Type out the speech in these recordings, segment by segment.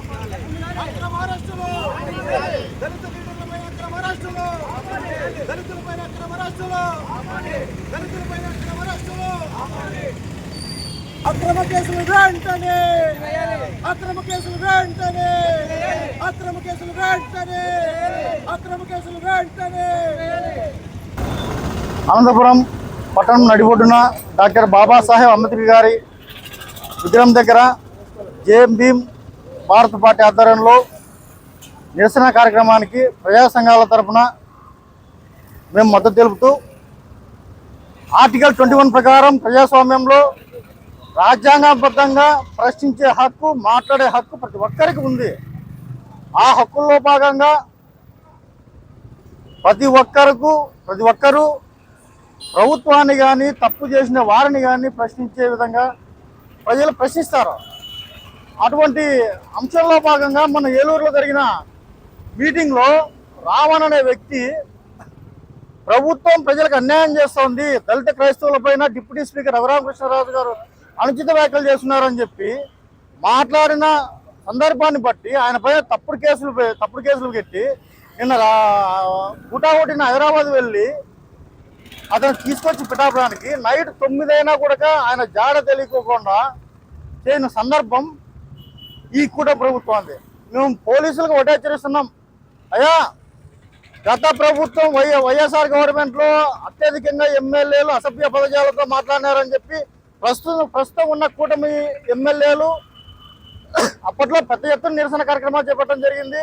అక్రమ అరెస్టులు, దళిత లీడర్లపై అక్రమ అరెస్టులు, దళితులపై అక్రమ అరెస్టులు, దళితులపై అక్రమ అరెస్టులు, అక్రమ కేసులు వెంటనే, అక్రమ కేసులు వెంటనే, అక్రమ కేసులు వెంటనే, అక్రమ కేసులు వెంటనే. అనంతపురం పట్టణం నడిబొడ్డున డాక్టర్ బాబాసాహెబ్ అంబేద్కర్ గారి విగ్రహం దగ్గర జేఎం భీమ్ భారత పార్టీ ఆధ్వర్యంలో నిరసన కార్యక్రమానికి ప్రజా సంఘాల తరఫున మేము మద్దతు తెలుపుతూ ఆర్టికల్ 21 ప్రకారం ప్రజాస్వామ్యంలో రాజ్యాంగబద్ధంగా ప్రశ్నించే హక్కు, మాట్లాడే హక్కు ప్రతి ఒక్కరికి ఉంది. ఆ హక్కుల్లో భాగంగా ప్రతి ఒక్కరూ ప్రభుత్వాన్ని కానీ తప్పు చేసిన వారిని కానీ ప్రశ్నించే విధంగా ప్రజలు ప్రశ్నిస్తారు. అటువంటి అంశంలో భాగంగా మన ఏలూరులో జరిగిన మీటింగ్లో రావణ్ అనే వ్యక్తి ప్రభుత్వం ప్రజలకు అన్యాయం చేస్తోంది, దళిత క్రైస్తవులపైన డిప్యూటీ స్పీకర్ రఘురామకృష్ణరాజు గారు అనుచిత వ్యాఖ్యలు చేస్తున్నారని చెప్పి మాట్లాడిన సందర్భాన్ని బట్టి ఆయనపై తప్పుడు కేసులు పెట్టి నిన్న గుటాగొట్టిన హైదరాబాద్ వెళ్ళి అతను తీసుకొచ్చి పిఠాపురానికి నైట్ 9 అయినా కూడా ఆయన జాడ తెలియకోకుండా చేయని సందర్భం ఈ కూట ప్రభుత్వాన్ని. మేము పోలీసులకు ఒకటే హెచ్చరిస్తున్నాం, అయ్యా గత ప్రభుత్వం వైఎస్ఆర్ గవర్నమెంట్లో అత్యధికంగా ఎమ్మెల్యేలు అసభ్య పదజాలతో మాట్లాడినారని చెప్పి ప్రస్తుతం ఉన్న కూటమి ఎమ్మెల్యేలు అప్పట్లో పెద్ద ఎత్తున నిరసన కార్యక్రమాలు చేపట్టడం జరిగింది.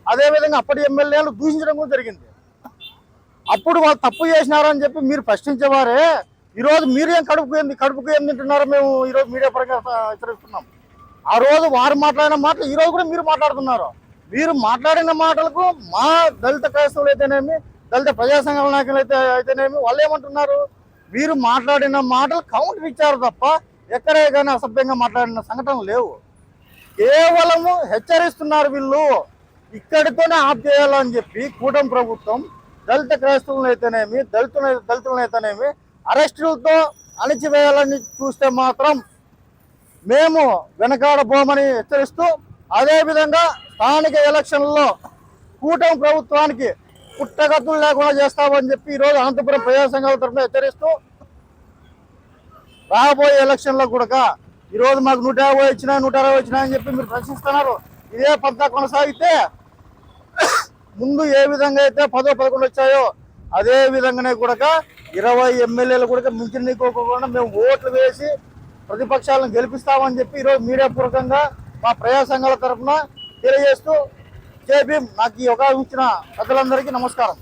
అదేవిధంగా అప్పటి ఎమ్మెల్యేలు దూషించడం కూడా జరిగింది. అప్పుడు వాళ్ళు తప్పు చేసినారని చెప్పి మీరు ప్రశ్నించేవారే ఈరోజు మీరేం కడుపుకు ఏం తింటున్నారో మేము ఈరోజు మీడియా పరంగా హెచ్చరిస్తున్నాం. ఆ రోజు వారు మాట్లాడిన మాటలు ఈరోజు కూడా మీరు మాట్లాడుతున్నారు. మీరు మాట్లాడిన మాటలకు మా దళిత క్రైస్తవులు అయితేనేమి, దళిత ప్రజా సంఘాల నాయకులు అయితేనేమి వాళ్ళు ఏమంటున్నారు, మీరు మాట్లాడిన మాటలు కౌంటర్ ఇచ్చారు తప్ప ఎక్కడే కానీ అసభ్యంగా మాట్లాడిన సంఘటనలు లేవు. కేవలము హెచ్చరిస్తున్నారు. వీళ్ళు ఇక్కడితోనే ఆఫ్ చేయాలని చెప్పి కూటమి ప్రభుత్వం దళిత క్రైస్తవులను అయితేనేమి, దళితులను అయితేనేమి అరెస్టులతో అణిచివేయాలని చూస్తే మాత్రం మేము వెనకాడబోమని హెచ్చరిస్తూ, అదేవిధంగా స్థానిక ఎలక్షన్లలో కూటమి ప్రభుత్వానికి పుట్టగతులు లేకుండా చేస్తామని చెప్పి ఈరోజు అనంతపురం ప్రజా సంఘాల తరఫున హెచ్చరిస్తూ, రాబోయే ఎలక్షన్లో కూడా ఈరోజు మాకు 150 వచ్చినా 160 వచ్చినా అని చెప్పి మీరు ప్రశ్నిస్తున్నారు. ఇదే పంతా కొనసాగితే ముందు ఏ విధంగా అయితే 10, 11 వచ్చాయో అదే విధంగానే కూడా 20 ఎమ్మెల్యేలు కూడా మించినీకోకుండా మేము ఓట్లు వేసి ప్రతిపక్షాలను గెలిపిస్తామని చెప్పి ఈరోజు మీడియా పూర్వకంగా మా ప్రజా సంఘాల తరఫున తెలియజేస్తూ జై భీమ్. నాకు ఈ అవకాశం ఇచ్చిన పెద్దలందరికీ నమస్కారం.